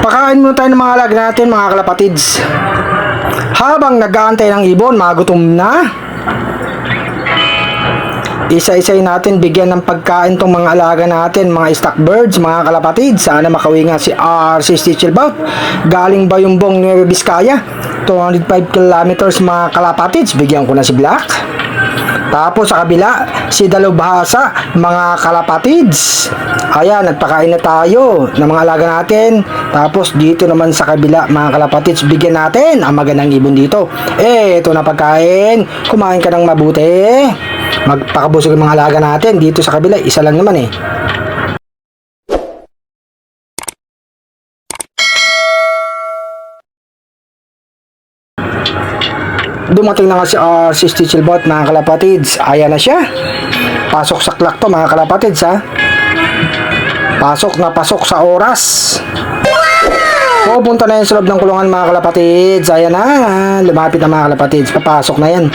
Pakain muna tayo ng mga alaga natin mga kalapatids. Habang nag-aantay ng ibon, magutom na. Isa-isay natin bigyan ng pagkain tong mga alaga natin, mga stock birds, mga kalapatids. Sana makauwi nga si RC Stichelbout. Galing Bayumbong, Nueva Vizcaya. 205 kilometers mga kalapatids. Bigyan ko na si Black. Tapos sa kabila, si Dalubhasa, mga kalapatids. Ayan, nagpakain na tayo ng mga alaga natin. Tapos dito naman sa kabila, mga kalapatids, bigyan natin ang magandang ibon dito. Ito na pagkain. Kumain ka ng mabuti. Magpakabusog yung mga alaga natin. Dito sa kabila, isa lang naman Dumating na nga si Stichelbot mga kalapatids. Ayan na siya. Pasok sa clock to mga kalapatids ha. Pasok na pasok sa oras. Pupunta na yan sa loob ng kulungan mga kalapatids. Ayan na. Lumapit na mga kalapatids. Papasok na yan.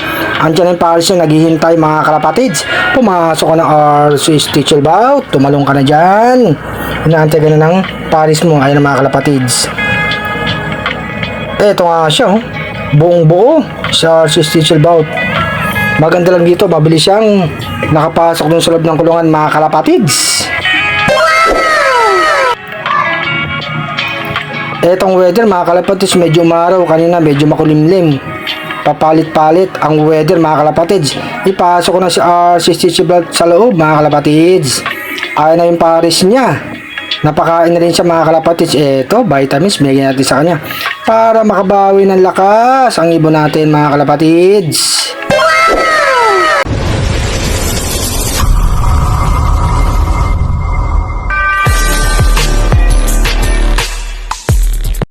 Andiyan na yung Paris yung naghihintay mga kalapatids. Pumasok ka ng RC Stichelbout. Tumalong ka na dyan. Inaantay ka na ng Paris mo. Ayan na mga kalapatids. Eto nga siya buong buo sa RC Stichelbout. Maganda lang dito. Mabilis siyang nakapasok dun sa loob ng kulungan mga kalapatids. Etong weather mga kalapatids, medyo umaraw, kanina medyo makulimlim. Papalit-palit ang weather mga kalapatids. Ipasok ko na si RC Stichelbout sa loob mga kalapatids. Ayan na yung Paris niya. Napakain na rin siya mga kalapatids. Eto, vitamins, bigyan natin sa kanya para makabawi ng lakas ang ibon natin mga kalapatids.